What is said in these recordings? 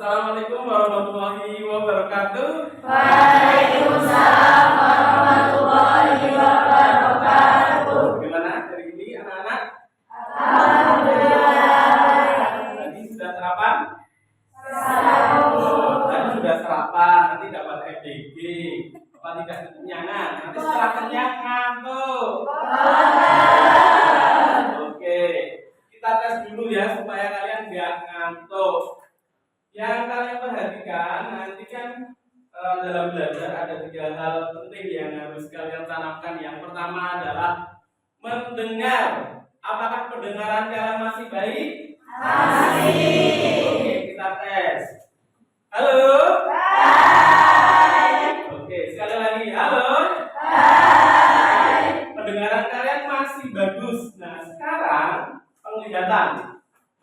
Assalamualaikum warahmatullahi wabarakatuh. Waalaikumsalam warahmatullahi wabarakatuh. Gimana hari ini anak-anak? Alhamdulillah. Tadi sudah sarapan? Sahur. Tadi sudah sarapan, nanti dapat EBG. Apa tidak kekenyangan? Nanti setelah kenyang ngantuk. Oke, kita tes dulu ya supaya kalian nggak ngantuk. Yang kalian perhatikan nanti kan dalam belajar ada 3 hal penting yang harus kalian tanamkan. Yang pertama adalah mendengar. Apakah pendengaran kalian masih baik? Masih. Oke, kita tes. Halo. Hai. Oke, sekali lagi. Halo. Hai. Pendengaran kalian masih bagus. Nah, sekarang penglihatan.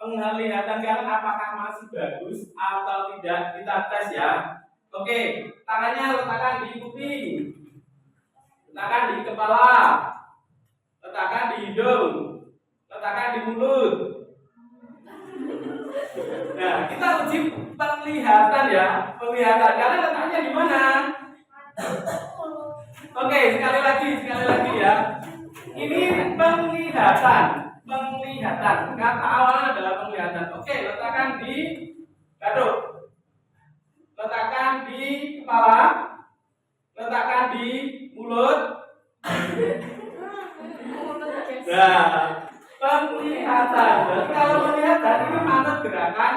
Penglihatan kalian apakah masih bagus atau tidak? Kita tes ya. Oke, tangannya letakkan di kuping, letakkan di kepala, letakkan di hidung, letakkan di mulut. Nah, kita uji penglihatan ya. Penglihatan kalian letaknya di mana? Oke, sekali lagi ya. Ini penglihatan. Kata awalnya adalah penglihatan. Oke, letakkan di gaduk, letakkan di kepala, letakkan di mulut. Nah, penglihatan. Jadi kalau melihat tadi ini manut gerakan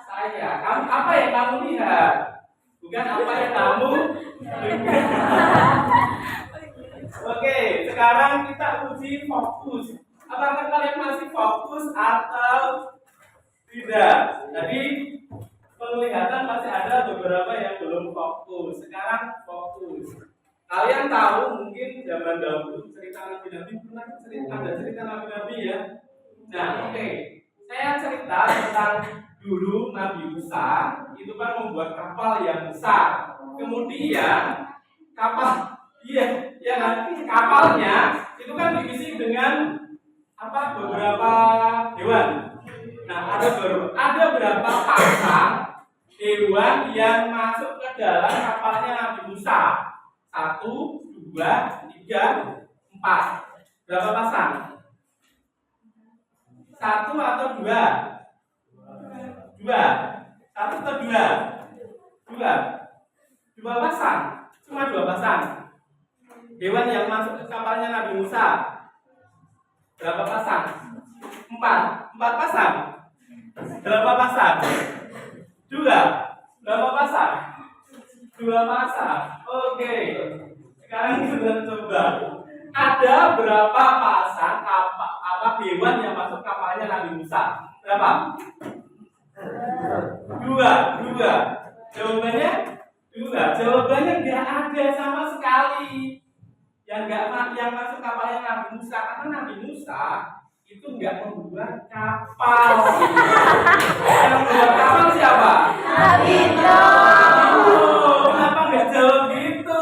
saya. Kamu apa yang kamu lihat? Bukan apa yang kamu dengar. Oke, sekarang kita uji fokus. Apakah kalian masih fokus atau tidak? Jadi penglihatan masih ada beberapa yang belum fokus. Sekarang fokus. Kalian tahu mungkin zaman dahulu cerita Nabi-Nabi, pernah ada cerita Nabi-Nabi ya. Nah, oke. Saya cerita tentang dulu Nabi Musa itu kan membuat kapal yang besar. Kemudian kapalnya itu kan diisi dengan beberapa hewan. Nah, ada berapa pasang hewan yang masuk ke dalam kapalnya Nabi Musa? 1, 2, 3, 4. Berapa pasang? 1 atau 2? 2. 1 atau 2? 2 pasang. Cuma 2 pasang. Hewan yang masuk ke kapalnya Nabi Musa berapa pasang? 4 pasang. Berapa pasang? 2. Berapa pasang? 2 pasang. Oke. Sekarang kita coba. Ada berapa pasang hewan yang masuk kapalnya Nabi Musa? Berapa? 2. Jawabannya 2. Jawabannya nggak ada sama sekali. Yang masuk kapalnya Nabi Musa, karena Nabi Musa itu nggak membuat kapal. Yang membuat kapal siapa? Nabi Nuh. Kenapa nggak jawab gitu?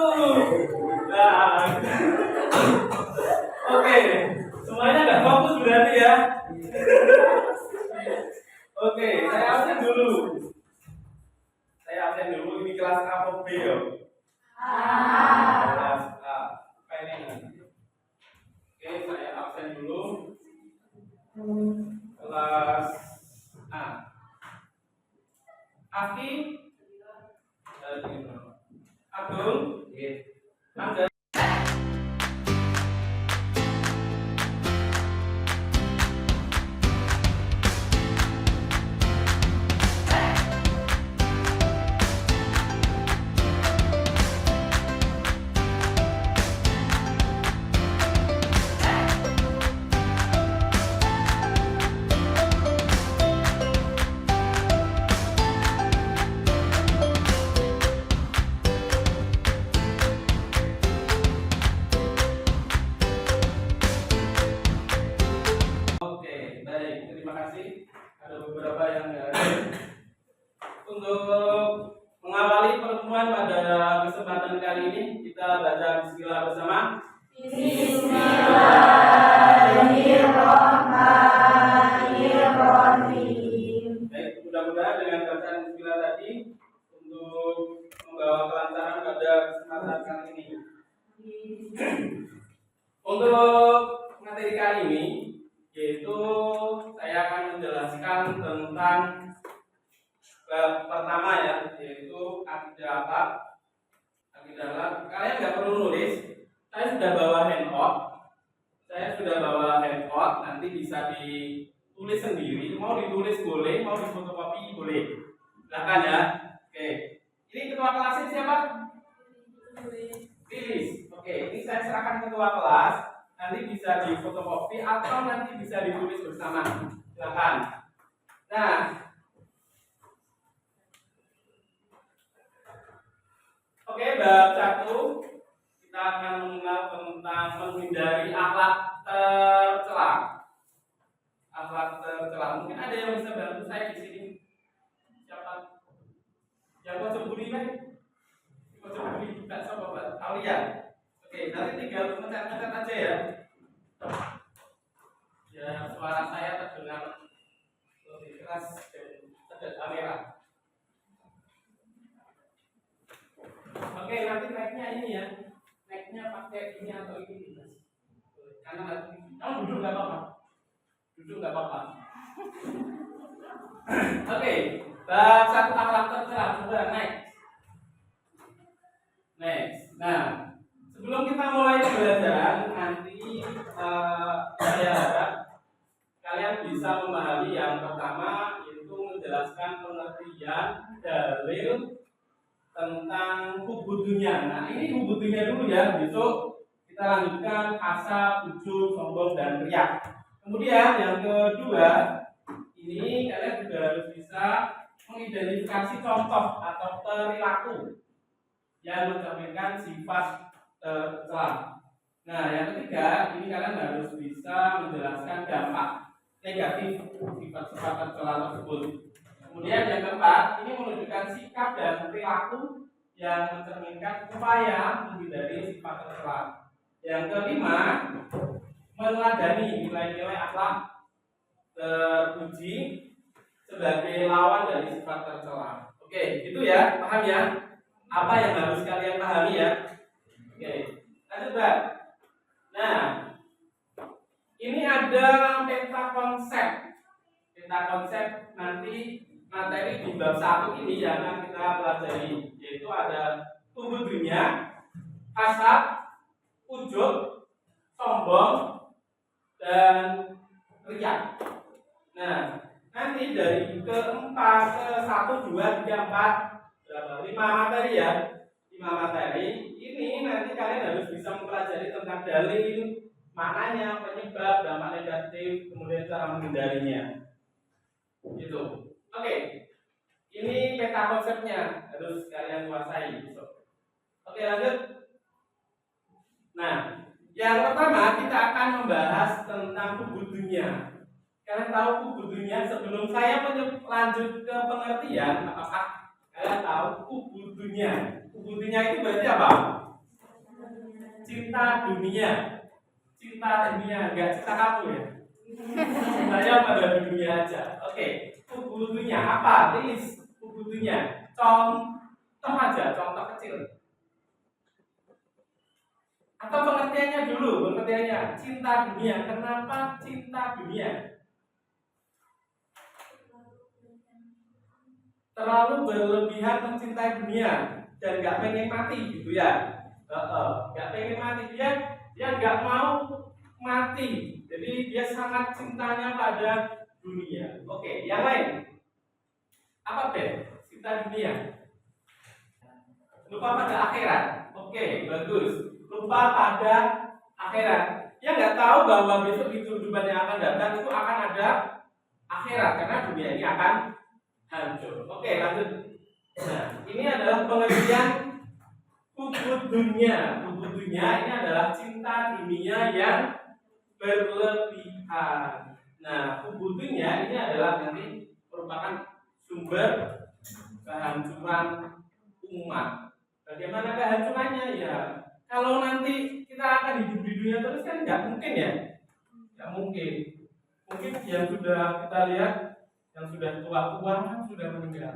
Nah, oke, semuanya nggak fokus berarti ya. Oke, saya absen dulu. Ini kelas A atau B ya? Kelas A. Oke, saya absen dulu. Kelas A. Aki, Agung, Angga. Beberapa yang untuk mengawali pertemuan pada kesempatan kali ini kita baca bismillah bersama. Bismillahirrahmanirrahim. Baik, mudah-mudahan dengan bacaan bismillah pada kesempatan kali ini. Untuk materi kali ini, yaitu saya akan menjelaskan tentang pertama ya, yaitu akidah apa? Akidah. Kalian nggak perlu nulis. Saya sudah bawa handout. Nanti bisa ditulis sendiri. Mau ditulis boleh, mau difotokopi boleh. Silakan ya. Oke. Ini ketua kelasnya siapa? Lilis. Oke, ini saya serahkan ketua kelas. Nanti bisa difotokopi atau nanti bisa ditulis bersama. Silakan. Nah, oke, bab 1 kita akan mengenal tentang menghindari akhlak tercela. Akhlak tercela. Mungkin ada yang bisa bantu saya di sini. Siapa? Yang mau cemburi kan? Mau cemburi tidak sama Pak Aulia. Oke, nanti tinggal mencat-mencat aja ya. Ya, suara saya terdengar lebih keras dan ada kamera. Oke, nanti mic-nya ini ya. Mic-nya pakai ini atau ini. Karena nanti kamu duduk nggak apa-apa. Oke, bab 1 akhlak tercela. Coba next. Nah, sebelum kita mulai pembelajaran nanti saya harap kalian bisa memahami yang pertama, yaitu menjelaskan pengertian dalil tentang hubudunya. Nah, ini hubudunya dulu ya. Besok kita lanjutkan asa, ujub, sombong, dan riak. Kemudian yang kedua, ini kalian juga harus bisa mengidentifikasi contoh atau perilaku yang mencerminkan sifat tercela. Nah, yang ketiga, ini kalian harus bisa menjelaskan dampak negatif sifat-sifat tercela tersebut. Kemudian yang keempat, ini menunjukkan sikap dan perilaku yang mencerminkan upaya menghindari sifat tercela. Yang kelima, meneladani nilai-nilai akhlak terpuji sebagai lawan dari sifat tercela. Oke, itu ya, paham ya? Apa yang harus kalian pahami ya? Oke, lanjut Mbak. Nah, ini ada peta konsep. Peta konsep nanti materi di bab 1 ini yang akan kita pelajari, yaitu ada hubudunya, hasad, ujub, sombong, dan riak. Nah, nanti dari keempat ke 1, 2, 3, 4, 5 materi ya. 5 materi. Ini nanti kalian harus bisa mempelajari tentang dalil, maknanya, penyebab, dampak negatif, kemudian cara menghindarinya. Gitu. Oke. Ini peta konsepnya harus kalian kuasai besok. Oke, lanjut. Nah, yang pertama kita akan membahas tentang hubudunya. Kalian tahu hubudunya? Sebelum saya lanjut ke pengertian, apakah kalian tahu hubudunya? Hubudunya itu berarti apa? Cinta dunia. Cinta dunia, enggak cinta kamu ya? Cintanya pada dunia aja. Oke, hubudunya apa? Tulis hubudunya. Contoh aja, contoh kecil. Atau pengertiannya dulu, pengertiannya cinta dunia. Kenapa cinta dunia? Terlalu berlebihan mencintai dunia dan nggak pengen mati gitu ya. Nggak pengen mati, dia nggak mau mati. Jadi dia sangat cintanya pada dunia. Oke, yang lain apa deh? Cinta dunia. Lupa pada akhirat. Oke, bagus. Lupa pada akhirat. Dia nggak tahu bahwa besok di kehidupan yang akan datang itu akan ada akhirat, karena dunia ini akan hancur. Oke, lanjut. Nah, ini adalah pengertian hubudunya. Hubudunya ini adalah cinta dunia yang berlebihan. Nah, hubudunya ini adalah nanti merupakan sumber kehancuran umat. Bagaimana kehancurannya ya? Kalau nanti kita akan hidup di dunia terus kan nggak mungkin ya, nggak mungkin. Mungkin yang sudah kita lihat, yang sudah tua-tua kan sudah meninggal.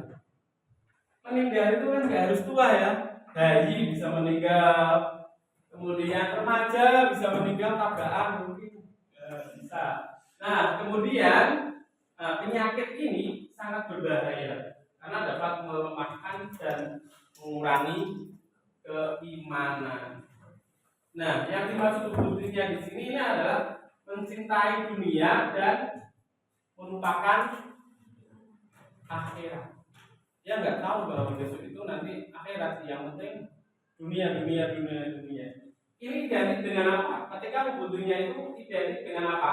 Meninggal itu kan nggak harus tua ya, bayi bisa meninggal, kemudian remaja bisa meninggal tabrakan mungkin bisa. Nah, kemudian penyakit ini sangat berbahaya karena dapat melemahkan dan mengurangi keimanan. Nah, yang dimaksud budinya di sini ini adalah mencintai dunia dan melupakan akhirat. Dia nggak tahu bahwa besok itu nanti akhirat, yang penting dunia. Ini identik dengan apa? Ketika budinya itu identik dengan apa?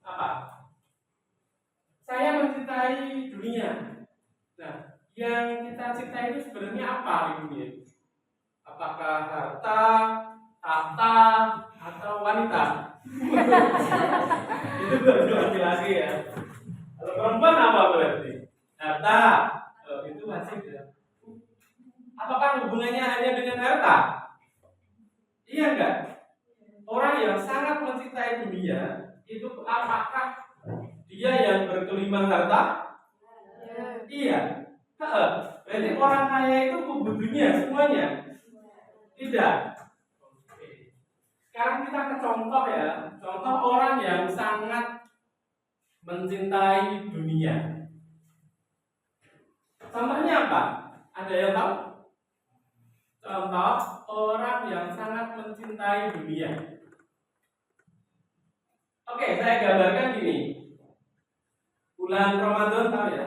Apa? Saya mencintai dunia. Nah, yang kita cintai itu sebenarnya apa di dunia? Apakah harta, tahta, atau wanita? Itu baru laki-laki ya. Kalau perempuan apa berarti? Harta. Itu wajib ya. Apakah hubungannya hanya dengan harta? Iya enggak? Orang yang sangat mencintai dunia itu apakah dia yang berkelimang harta? Iya. Berarti orang kaya itu kubu dunia semuanya? Tidak. Sekarang kita ke contoh ya. Contoh orang yang sangat mencintai dunia. Contohnya apa? Ada yang tahu? Contoh orang yang sangat mencintai dunia. Oke, saya gambarkan gini. Bulan Ramadan tahu ya?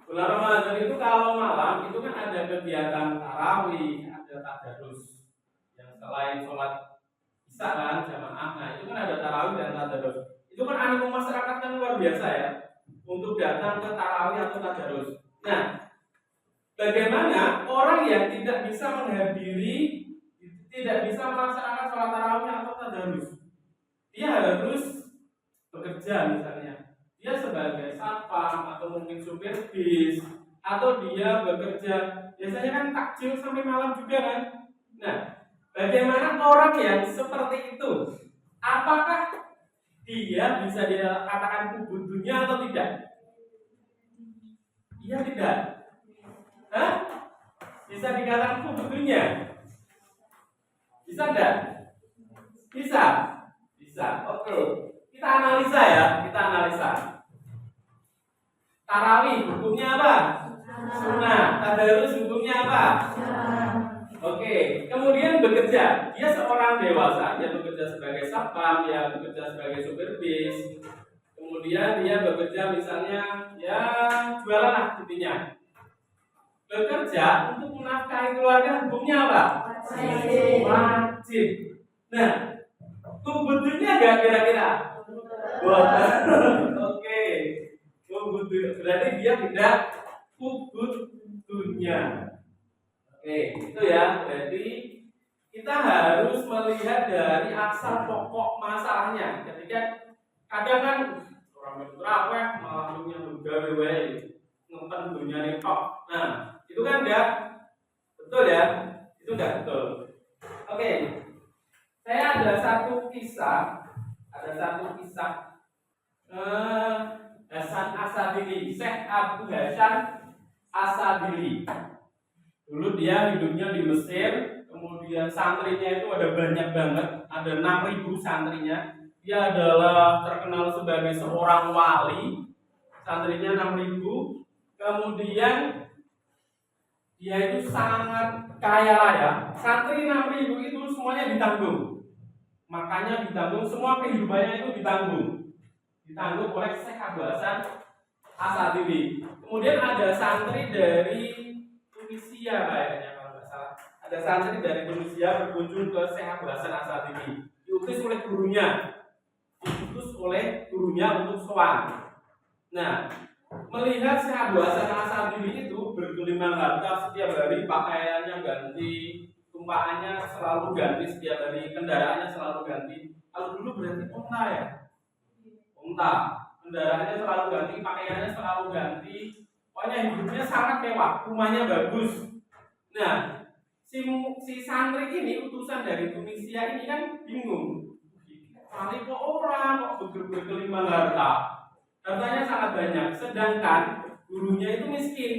Bulan Ramadan itu kalau malam itu kan ada kegiatan tarawih, ada tadarus. Yang selain sholat isya kan jamaah, nah itu kan ada tarawih dan tadarus. Itu kan animo masyarakat kan luar biasa ya untuk datang ke tarawih atau tadarus. Nah, bagaimana orang yang tidak bisa menghadiri, tidak bisa melaksanakan sholat tarawih atau tadarus? Dia harus bekerja misalnya. Dia sebagai satpam atau mungkin supir bis, atau dia bekerja biasanya kan takjil sampai malam juga kan. Nah, bagaimana orang yang seperti itu? Apakah dia bisa dikatakan kubur dunia atau tidak? Iya tidak? Hah? Bisa dikatakan kubur dunia? Bisa enggak? Bisa. Oke. Kita analisa ya, Tarawih hukumnya apa? Sunnah. Tadarus hukumnya apa? Oke. Kemudian bekerja. Dia seorang dewasa, dia bekerja sebagai satpam, dia bekerja sebagai supir bis. Kemudian dia bekerja misalnya ya jualan lah intinya. Bekerja untuk menafkahi keluarga hukumnya apa? Wajib. Nah, kubudnya enggak kira-kira? Oke. Berarti dia tidak kubud dunia. Oke, itu ya. Berarti kita harus melihat dari asal pokok masalahnya. Ketika kadang kan orang terawih malah gawe ngumpen dunia nih kok. Nah, itu kan enggak betul ya. Itu enggak betul. Oke. Saya ada satu kisah Hasan Asadili, Syekh Abu Hasan Asadili. Dulu dia hidupnya di Mesir, kemudian santrinya itu ada banyak banget, ada 6.000 santrinya. Dia adalah terkenal sebagai seorang wali, santrinya 6.000. Kemudian dia itu sangat kaya raya. Santri 6.000 itu semuanya ditanggung. Makanya ditanggung, semua kehidupannya itu ditanggung oleh Syekh Abu Hasan Asadili. Kemudian ada santri dari Tunisia kayaknya kalau nggak salah. Ada santri dari Tunisia berkunjung ke Syekh Abu Hasan Asadili. Diutus oleh gurunya untuk sowan. Nah, melihat Syekh Abu Hasan Asadili itu bergelimang harta, setiap hari pakaiannya ganti, tumpahannya selalu ganti, setiap hari kendaraannya selalu ganti. Kalau dulu berarti unta ya? Unta, kendaraannya selalu ganti, pakaiannya selalu ganti. Pokoknya hidupnya sangat mewah, rumahnya bagus. Nah, si santri ini, utusan dari Tunisia ini kan bingung. Santri kok orang kok bergelimang harta? Hartanya sangat banyak, sedangkan gurunya itu miskin.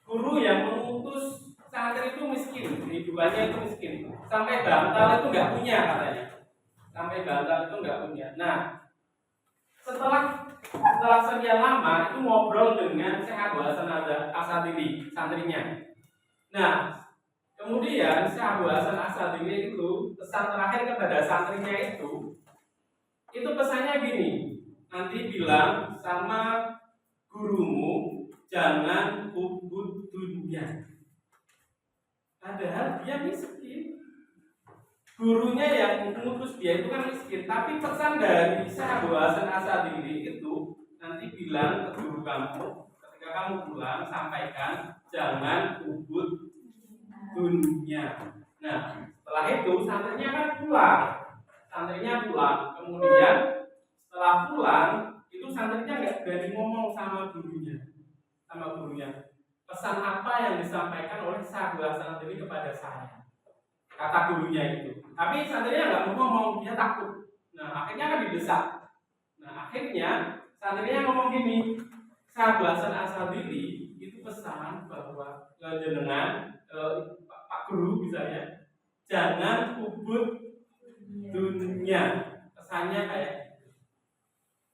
Guru yang mengutus santri itu miskin, kehidupannya itu miskin. Sampai bantal itu nggak punya katanya. Sampai bantal itu nggak punya. Nah, setelah sekian lama itu ngobrol dengan Syekh Abu Hasan Asadili, santrinya. Nah, kemudian Syekh Abu Hasan Asadili itu pesan terakhir kepada santrinya itu pesannya gini, nanti bilang sama gurumu jangan ubud dunia. Padahal dia miskin. Gurunya yang mengutus dia itu kan miskin, tapi pesan dari Syekh Abu Hasan Asadili itu nanti bilang ke guru kamu ketika kamu pulang sampaikan jangan ubud dunia. Nah, setelah itu santrinya kan pulang. Kemudian setelah pulang itu santrinya nggak berani ngomong sama gurunya. Pesan apa yang disampaikan oleh Syekh Abu Hasan Asadili kepada saya? Kata gurunya itu. Tapi santrinya nggak mau ngomong, dia takut. Nah, akhirnya kan didesak. Nah, akhirnya santrinya ngomong gini, Syekh Abu Hasan Asadili itu pesan bahwa jenengan Pak Guru misalnya jangan ubud dunia. Pesannya kayak gitu.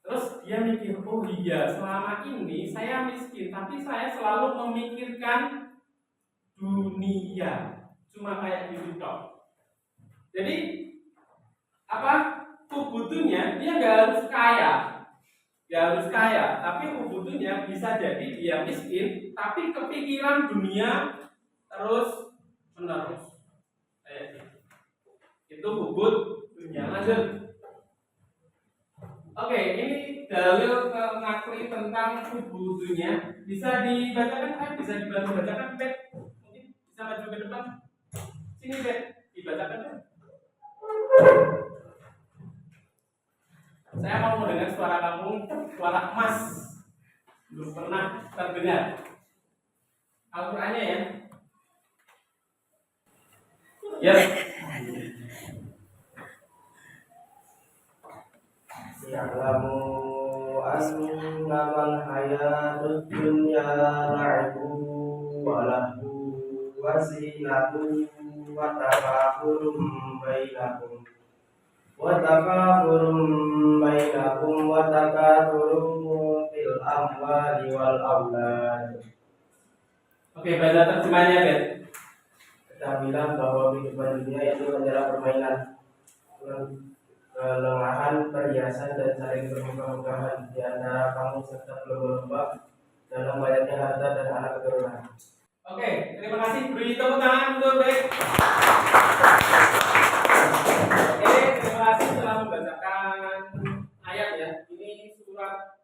Terus dia mikir, oh iya selama ini saya miskin, tapi saya selalu memikirkan dunia. Cuma kayak gitu toh. Jadi ubudnya dia nggak harus kaya, tapi ubudnya bisa jadi dia miskin, tapi kepikiran dunia terus menerus. Kayak gitu. Itu ubud dunia. Lanjut. Oke, ini dalil mengakui tentang ubudnya. Bisa dibacakan, bisa dibantu bacakan, Bet? Mungkin bisa maju ke depan. Sini Bet, dibacakan deh. Saya mau mendengar suara kamu, suara emas. Belum pernah terdengar. Al-Qur'annya ya. Ya. Ya'lamu annamal hayatud dunya la'ibun wa lahu wa zinatun wa tafakurum bainakum wa takathurun fil amwali wal aulad. Oke, baca terjemahnya, Bet. Kita bilang bahwa kehidupan dunia itu adalah permainan, kelengahan, perhiasan, dan saling bermegah-megahan di antara kamu serta berlomba dalam banyaknya harta dan anak keturunan. Oke, terima kasih. Beri tepuk tangan untuk Bet. Oke, terima kasih telah membacakan ayat ya. Ini surat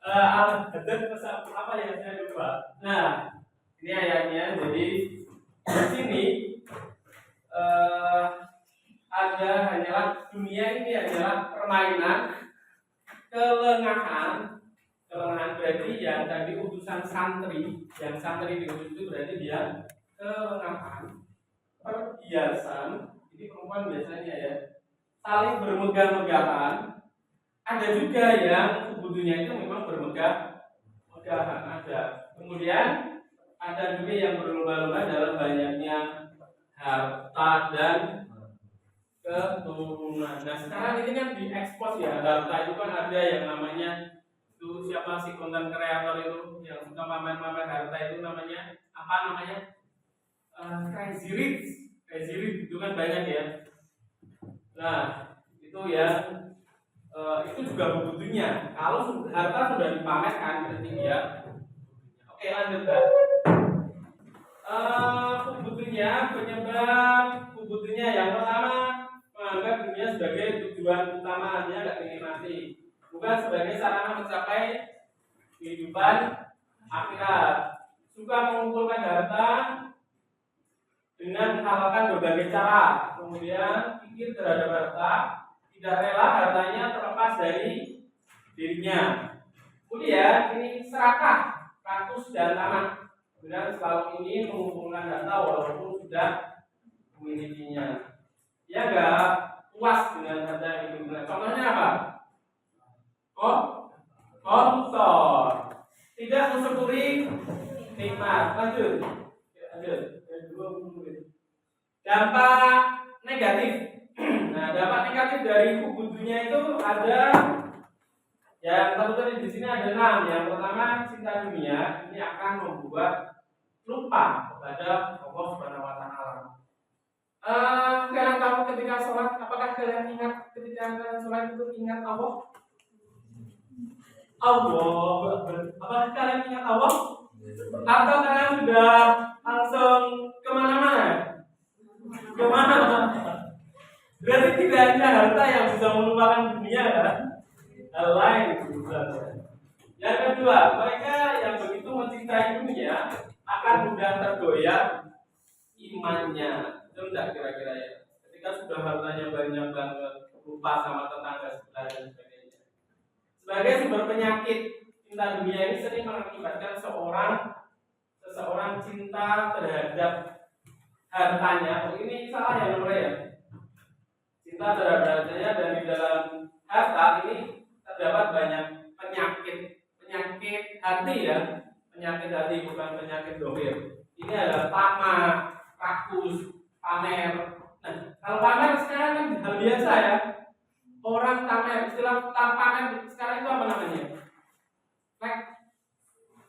Al-Hadid apa ya saya lupa. Nah, ini ayatnya. Jadi di sini ada hanyalah dunia ini hanyalah permainan, kelengahan berarti yang tadi utusan santri, yang santri diutus itu berarti dia kelengahan, perhiasan, ini perempuan biasanya ya, saling bermegah-megahan. Ada juga yang ubudnya itu memang bermegah-megahan ada. Kemudian ada juga yang berlomba-lomba dalam banyaknya harta dan keturunan. Nah sekarang ini kan diekspos ya, harta itu kan ada yang namanya itu siapa sih konten kreator itu yang suka pamer-pamer harta itu namanya apa namanya? Crazy Rich itu kan banyak ya. Nah itu ya itu juga butuhnya. Kalau harta sudah dipamerkan berarti dia. Oke lanjut Pak. Butuhnya yang pertama menganggap dunia sebagai tujuan utama, dia nggak ingin mati, bukan sebagai sarana mencapai kehidupan akhirat. Suka mengumpulkan harta dengan menghalalkan berbagai cara, kemudian pikir terhadap harta, tidak rela hartanya terlepas dari dirinya. Kemudian ini serakah, rakus dan tamak. Kemudian selalu ingin mengumpulkan harta walaupun sudah memilikinya. Dia nggak puas dengan harta yang dimiliki. Contohnya apa? Koruptor. tidak mensyukuri nikmat. Lanjut. Dampak negatif. Nah, dampak negatif dari hubud dunia itu ada yang tertulis di sini ada 6. Yang pertama, cinta dunia ini akan membuat lupa kepada Allah Subhanahu wa taala. Kalian tahu ketika sholat, apakah kalian ingat ketika kalian sholat itu ingat Allah? Apakah kalian ingat Allah? Atau kalian sudah langsung kemana-mana? Berarti tidak hanya harta yang bisa melupakan dunia kan? Hal lain juga. Yang kedua, mereka yang begitu mencintai dunia akan mudah tergoyah imannya. Itu enggak kira-kira ya? Ketika sudah hartanya banyak banget, lupa sama tetangga sebelah dan sebagainya. Sebagai sumber penyakit, cinta dunia ini sering mengakibatkan seseorang cinta terhadap hartanya. Ini salah ya nomor ya. Cinta terhadap hartanya, dan di dalam harta ini terdapat banyak penyakit hati ya. Penyakit hati bukan penyakit dohir. Ini adalah tamak, rakus, pamer. Nah, kalau pamer sekarang kan hal biasa ya. Orang pamer, istilah pamer sekarang itu apa namanya?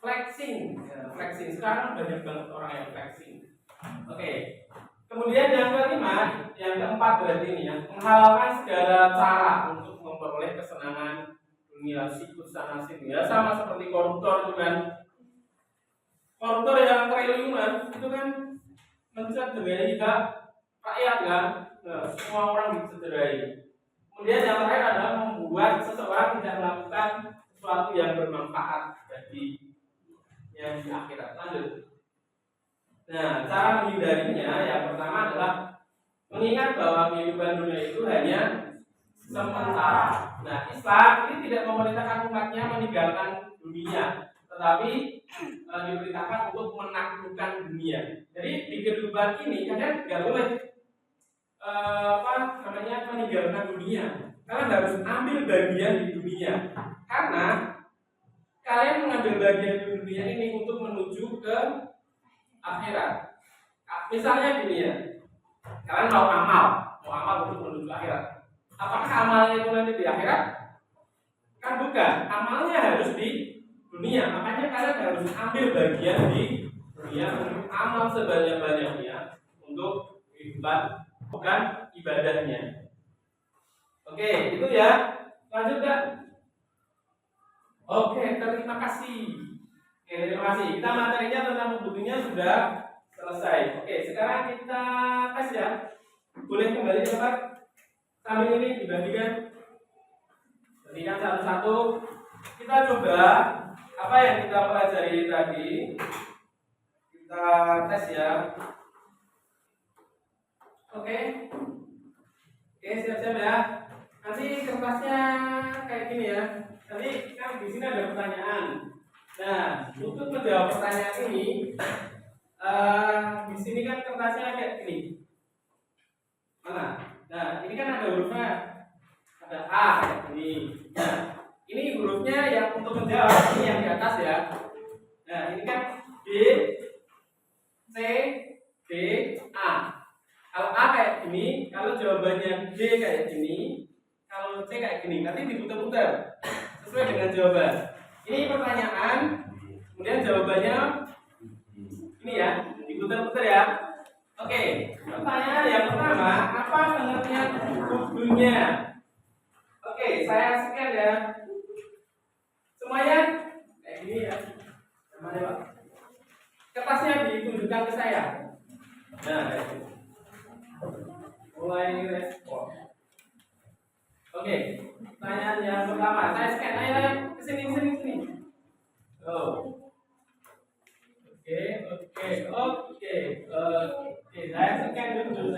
Flexing. Ya, flexing. Sekarang banyak banget orang yang flexing. Oke. Kemudian yang kelima, yang keempat berarti ini ya, menghalalkan segala cara untuk memperoleh kesenangan dunia, sikut sana sini ya, sama seperti koruptor itu kan. Koruptor yang triliunan itu kan mencederai rakyat kan. Nah, semua orang dicederai. Kemudian yang terakhir adalah membuat seseorang tidak melakukan sesuatu yang bermanfaat bagi yang di akhirat. Lanjut. Nah, cara menghindarinya yang pertama adalah mengingat bahwa kehidupan dunia itu hanya sementara. Nah, Islam ini tidak memerintahkan umatnya meninggalkan dunia, tetapi diperintahkan untuk menaklukkan dunia. Jadi di kehidupan ini kalian nggak boleh meninggalkan dunia. Kalian harus ambil bagian di dunia, karena kalian mengambil bagian di dunia ini untuk menuju ke akhirat. Misalnya gini ya, kalian mau amal untuk menuju akhirat. Apakah amalnya itu nanti di akhirat? Kan bukan, amalnya harus di dunia. Makanya kalian harus ambil bagian di dunia, amal sebanyak-banyaknya untuk kehidupan, bukan ibadahnya. Oke, itu ya. Lanjut kan? Oke, terima kasih. Terima kasih. Kita materinya tentang bukunya sudah selesai. Oke, sekarang kita tes ya. Boleh kembali ke tempat. Sambil ini dibandingkan satu-satu. Kita coba apa yang kita pelajari tadi. Kita tes ya. Oke, siap-siap ya. Nanti kertasnya kayak gini ya. Nanti kan di sini ada pertanyaan. Nah, untuk menjawab pertanyaan ini, di sini kan kertasnya kayak gini. Mana? Nah, ini kan ada hurufnya, ada A kayak gini. Nah, ini hurufnya yang untuk menjawab ini yang di atas ya. Nah, ini kan B, C, D, A. Kalau A kayak gini, kalau jawabannya D kayak gini, kalau C kayak gini, nanti diputar-putar sesuai dengan jawaban. Ini pertanyaan, kemudian jawabannya ini ya, diputar-putar ya. Oke, pertanyaan yang pertama, apa pengertian hubud dunia? Oke, saya scan ya. Semuanya kayak gini ya. Namanya Pak. Kertasnya ditunjukkan ke saya. Nah, kayak gitu. Mulai respon. Oke, pertanyaan yang pertama, saya scan aja kesini. Oh. Oke, saya scan dulu,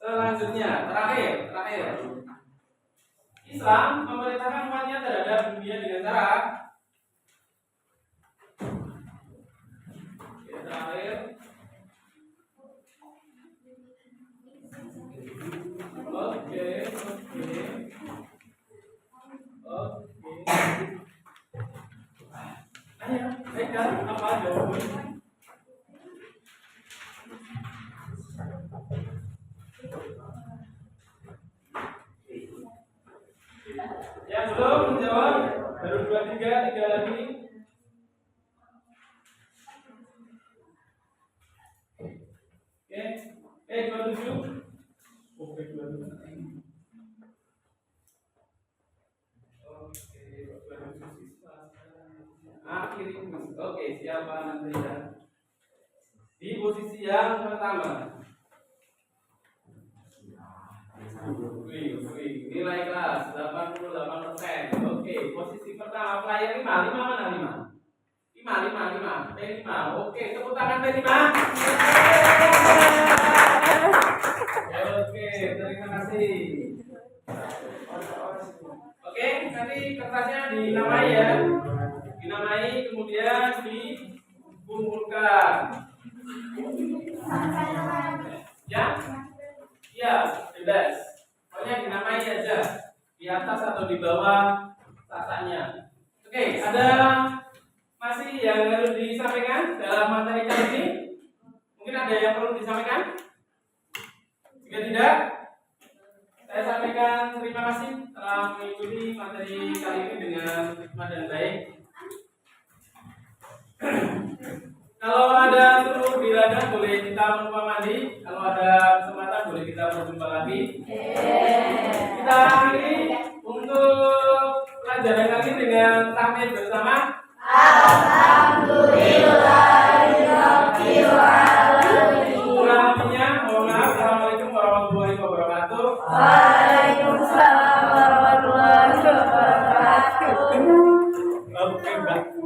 Selanjutnya, terakhir. Islam memerintahkan umatnya terhadap dunia dengan cara terakhir. Oke. Ayo, pegang apa jawabannya? Yang belum menjawab baru 3 lagi. Oke, 27. Oke, 27. Oke, siapa nanti ya? Di posisi yang pertama. Nilai kelas 88%. Oke, posisi pertama player 5 mana 5? P5. Oke, tepuk tangan P5. Oke, terima kasih. Oke, nanti kertasnya dinamai ya. Dinamai kemudian dikumpulkan. Ya? Iya, bebas. Pokoknya dinamai aja. Di atas atau di bawah tatanya. Oke, ada masih yang harus disampaikan dalam materi kali ini? Mungkin ada yang perlu disampaikan? Jika tidak, saya sampaikan terima kasih telah mengikuti materi kali ini dengan hikmat dan baik. Kalau ada suruh di ladang boleh kita menumpang mandi. Kalau ada kesempatan boleh kita berjumpa lagi. Kita akhiri untuk pelajaran kali ini dengan takbir bersama. Alhamdulillahirabbil alamin. Kurang lebihnya mohon maaf. Assalamualaikum warahmatullahi wabarakatuh. Waalaikumsalam warahmatullahi wabarakatuh. Oke, Mbak.